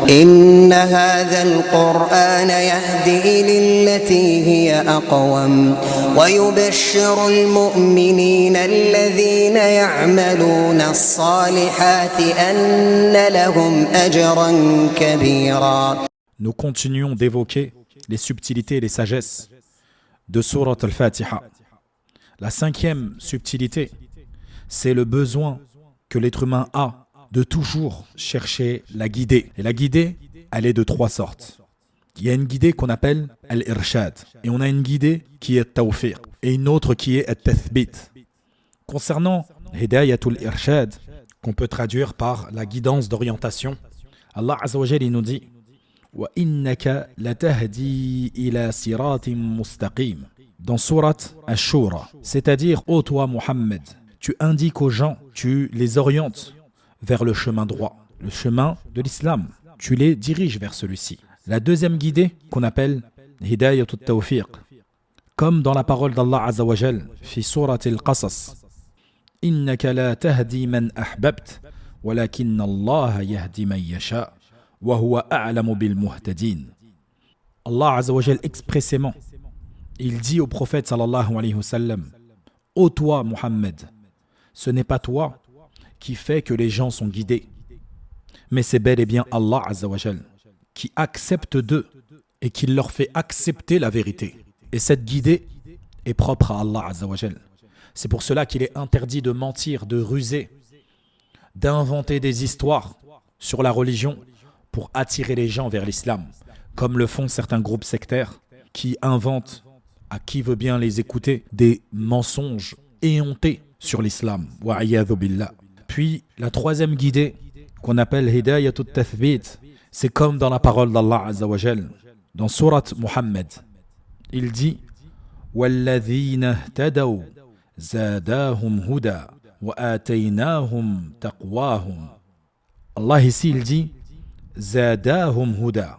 إن هذا القرآن يهدي للتي هي أقوم ويبشر المؤمنين الذين يعملون الصالحات أن لهم أجرا كبيرا. Nous continuons d'évoquer les subtilités et les sagesses de Surat al-Fatiha. La cinquième subtilité, c'est le besoin que l'être humain a de toujours chercher la guidée. Et la guidée, elle est de trois sortes. Il y a une guidée qu'on appelle al-irshad, et on a une guidée qui est tawfiq, et une autre qui est at-tathbit. Concernant hidayatul irshad, qu'on peut traduire par la guidance d'orientation, Allah Azza wa Jalla nous dit wa innaka latahdi ila siratim mustaqim dans surat Ash-Shura, c'est-à-dire ô toi Muhammad, tu indiques aux gens, tu les orientes vers le chemin droit, le chemin de l'islam, tu les diriges vers celui-ci. La deuxième guidée qu'on appelle hidayatut tawfiq, comme dans la parole d'Allah Azza wa Jal fi surat al-Qasas, innaka la tahdi man ahbabt walakin Allah yahdi man yasha wa huwa a'lamu bil muhtadin. Allah Azza wa Jal expressément, il dit au prophète sallallahu alayhi wa sallam, ô toi Muhammad, ce n'est pas toi qui fait que les gens sont guidés, mais c'est bel et bien Allah Azza wa Jal qui accepte d'eux et qui leur fait accepter la vérité. Et cette guidée est propre à Allah Azza wa Jal. C'est pour cela qu'il est interdit de mentir, de ruser, d'inventer des histoires sur la religion pour attirer les gens vers l'islam, comme le font certains groupes sectaires qui inventent, à qui veut bien les écouter, des mensonges éhontés sur l'islam. Wa'iyadhu billah. Puis la troisième guidée qu'on appelle hidayatut tathbit, c'est comme dans la parole d'Allah Azza wa Jal, dans surat Muhammad. Il dit وَالَّذِينَ اهْتَدَوْا زَادَاهُمْ هُدًى وَآتَيْنَاهُمْ تَقْوَاهُمْ. Allah ici il dit زَادَاهُمْ هُدًى,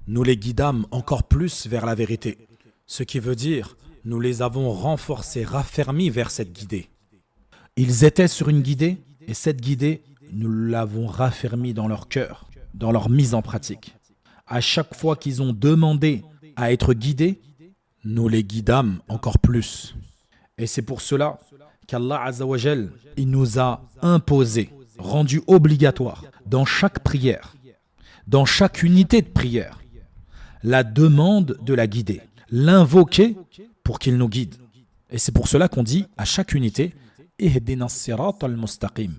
nous les guidâmes encore plus vers la vérité. Ce qui veut dire, nous les avons renforcés, raffermis vers cette guidée. Ils étaient sur une guidée, et cette guidée, nous l'avons raffermie dans leur cœur, dans leur mise en pratique. À chaque fois qu'ils ont demandé à être guidés, nous les guidâmes encore plus. Et c'est pour cela qu'Allah Azza wa Jal, il nous a imposé, rendu obligatoire, dans chaque prière, dans chaque unité de prière, la demande de la guider, l'invoquer pour qu'il nous guide. Et c'est pour cela qu'on dit à chaque unité, Ihdina sirat al-mustaqim,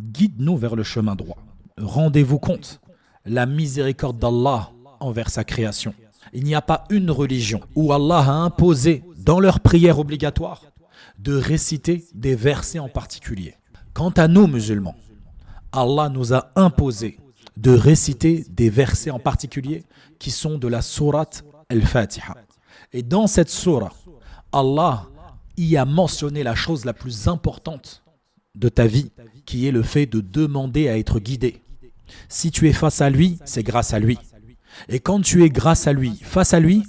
guide-nous vers le chemin droit. Rendez-vous compte, la miséricorde d'Allah envers sa création. Il n'y a pas une religion où Allah a imposé dans leur prière obligatoire de réciter des versets en particulier. Quant à nous musulmans, Allah nous a imposé de réciter des versets en particulier qui sont de la sourate Al-Fatiha. Et dans cette sourate, Allah y a mentionné la chose la plus importante de ta vie, qui est le fait de demander à être guidé. Si tu es face à lui, c'est grâce à lui. Et quand tu es grâce à lui, face à lui,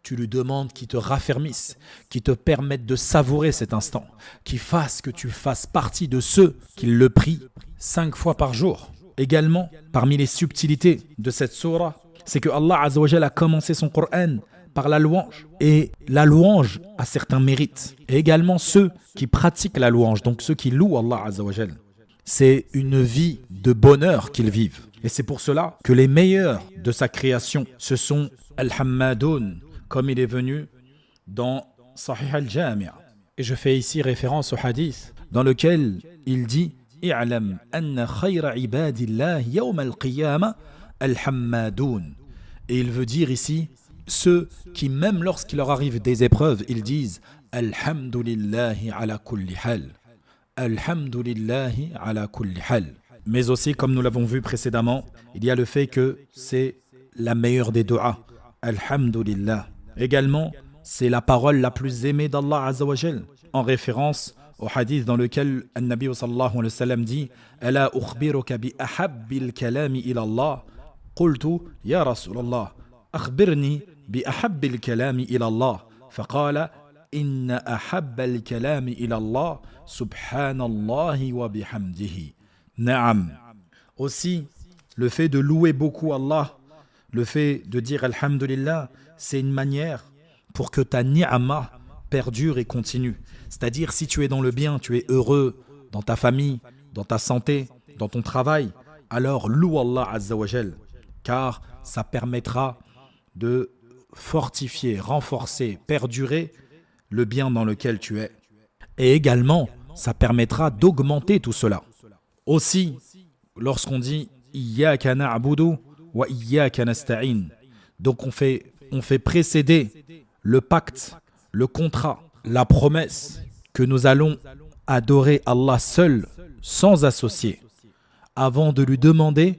tu lui demandes qu'il te raffermisse, qu'il te permette de savourer cet instant, qu'il fasse que tu fasses partie de ceux qui le prient 5 fois par jour. Également, parmi les subtilités de cette sourate, c'est que Allah Azza wa Jalla a commencé son Coran par la louange. Et la louange a certains mérites. Et également ceux qui pratiquent la louange, donc ceux qui louent Allah Azza wa Jalla, c'est une vie de bonheur qu'ils vivent. Et c'est pour cela que les meilleurs de sa création, ce sont Al-Hammadoun, comme il est venu dans Sahih al-Jami'. Et je fais ici référence au hadith dans lequel il dit I'lam anna khayra ibadillah yawm al-qiyamah al-Hammadoun. Et il veut dire ici ceux qui, même lorsqu'il leur arrive des épreuves, ils disent Alhamdulillahi ala kulli hal. Alhamdulillahi ala kulli hal. Mais aussi, comme nous l'avons vu précédemment, il y a le fait que c'est la meilleure des du'as. Alhamdulillah. Également, c'est la parole la plus aimée d'Allah Azza wa Jal, en référence au hadith dans lequel An-Nabi sallallahu alayhi wa sallam dit Ala ukhbiruka bi ahabbil kalami ila Allah. Qultu ya Rasulallah, akhbirni bi ahabbil kalami ila Allah. Faqala inna ahabbal kalami ila Allah subhanallahi wa bihamdihi. Naam. Aussi, le fait de louer beaucoup Allah, le fait de dire Alhamdulillah, c'est une manière pour que ta ni'ama perdure et continue. C'est-à-dire, si tu es dans le bien, tu es heureux dans ta famille, dans ta santé, dans ton travail, alors loue Allah Azza wa Jal, car ça permettra de fortifier, renforcer, perdurer le bien dans lequel tu es. Et également, ça permettra d'augmenter tout cela. Aussi, lorsqu'on dit « Iyyaka na'budu wa iyyaka nasta'in », donc on fait précéder le pacte, le contrat, la promesse que nous allons adorer Allah seul, sans associé, avant de lui demander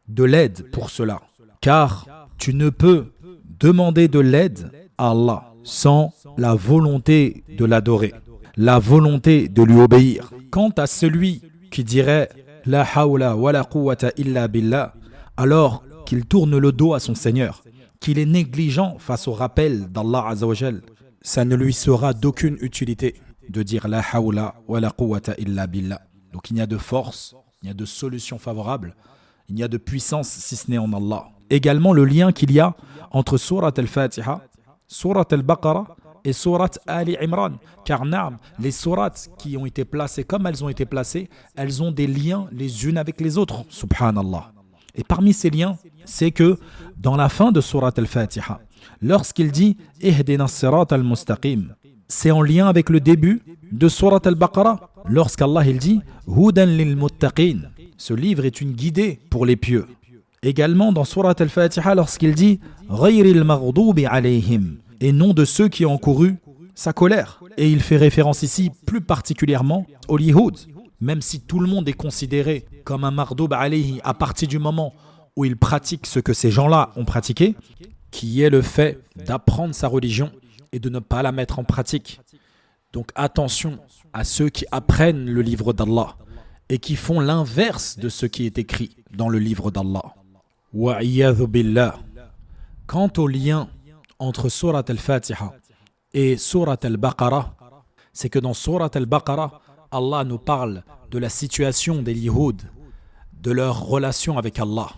de l'aide pour cela. Car tu ne peux demander de l'aide à Allah sans la volonté de l'adorer, la volonté de lui obéir. Quant à celui qui dirait « La hawla wa la quwwata illa billah », alors qu'il tourne le dos à son Seigneur, qu'il est négligent face au rappel d'Allah Azza wa Jal, ça ne lui sera d'aucune utilité de dire « La hawla wa la quwwata illa billah ». Donc il n'y a de force, il n'y a de solution favorable, il n'y a de puissance si ce n'est en Allah. Également le lien qu'il y a entre Surat al-Fatiha, Surat al-Baqarah et Surat Ali Imran. Car les sourates qui ont été placées comme elles ont été placées, elles ont des liens les unes avec les autres, subhanallah. Et parmi ces liens, c'est que dans la fin de Surat al-Fatiha, lorsqu'il dit « Ihdina as-sirat al-mustaqim », c'est en lien avec le début de Surat al-Baqarah. Lorsqu'Allah il dit « Hudan lil-muttaqin », ce livre est une guidée pour les pieux. Également dans Surat al-Fatiha, lorsqu'il dit « Ghayril maghdubi alayhim », et non de ceux qui ont couru sa colère. Et il fait référence ici plus particulièrement au lihoud, même si tout le monde est considéré comme un maghdoub alayhi à partir du moment où il pratique ce que ces gens-là ont pratiqué, qui est le fait d'apprendre sa religion et de ne pas la mettre en pratique. Donc attention à ceux qui apprennent le livre d'Allah et qui font l'inverse de ce qui est écrit dans le livre d'Allah. Wa'iyadhu billah. Quant au lien entre Surat al-Fatiha et Surat al-Baqarah, c'est que dans Surat al-Baqarah, Allah nous parle de la situation des lihoud, de leur relation avec Allah,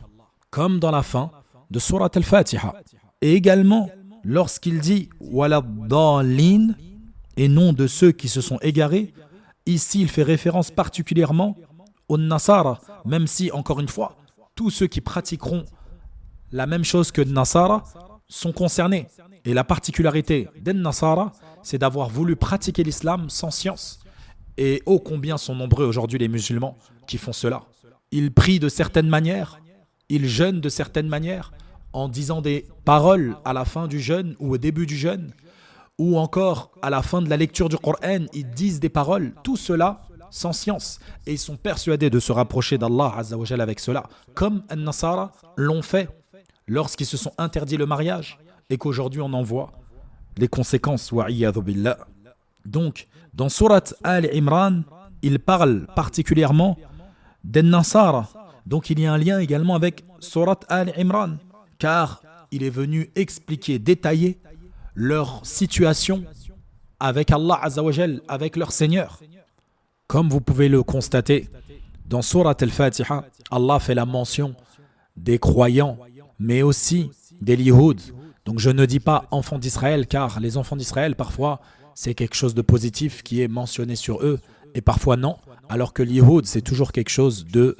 comme dans la fin de Surat al-Fatiha. Et également, lorsqu'il dit « Waladdallin » et non de ceux qui se sont égarés, ici il fait référence particulièrement aux Nasara, même si, encore une fois, tous ceux qui pratiqueront la même chose que Nasara sont concernés. Et la particularité des Nasara, c'est d'avoir voulu pratiquer l'islam sans science. Et ô combien sont nombreux aujourd'hui les musulmans qui font cela. Ils prient de certaines manières, ils jeûnent de certaines manières, en disant des paroles à la fin du jeûne ou au début du jeûne, ou encore à la fin de la lecture du Coran, ils disent des paroles, tout cela sans science. Et ils sont persuadés de se rapprocher d'Allah Azza wa Jal avec cela, comme les Nasara l'ont fait lorsqu'ils se sont interdits le mariage et qu'aujourd'hui on en voit les conséquences. Wa'iyadhu billah. Donc, dans Surat Al-Imran, il parle particulièrement des Nasara. Donc il y a un lien également avec Surat Al-Imran, car il est venu expliquer, détailler leur situation avec Allah Azza wa Jal, avec leur Seigneur. Comme vous pouvez le constater, dans Surat Al-Fatiha, Allah fait la mention des croyants, mais aussi des lihoud. Donc je ne dis pas enfants d'Israël, car les enfants d'Israël, parfois, c'est quelque chose de positif qui est mentionné sur eux, et parfois non, alors que lihoud, c'est toujours quelque chose de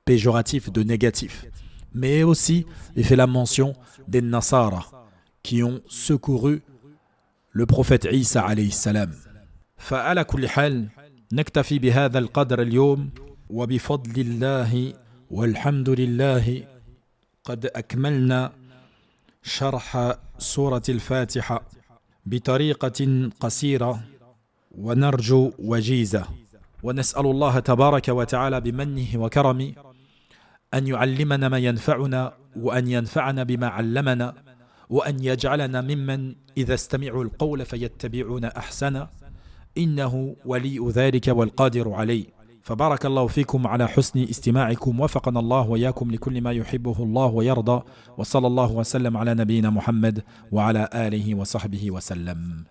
péjoratif, de négatif. Mais aussi, il fait la mention des Nasara, qui ont secouru le prophète Isa alayhi salam. فعلى كل حال نكتفي بهذا القدر اليوم وبفضل الله والحمد لله قد أكملنا شرح سورة الفاتحة بطريقة قصيرة ونرجو وجيزة ونسأل الله تبارك وتعالى بمنه وكرمه أن يعلمنا ما ينفعنا وأن ينفعنا بما علمنا وأن يجعلنا ممن إذا استمعوا القول فيتبعون أحسنه إنه ولي ذلك والقادر عليه فبارك الله فيكم على حسن استماعكم وفقنا الله وإياكم لكل ما يحبه الله ويرضى وصلى الله وسلم على نبينا محمد وعلى آله وصحبه وسلم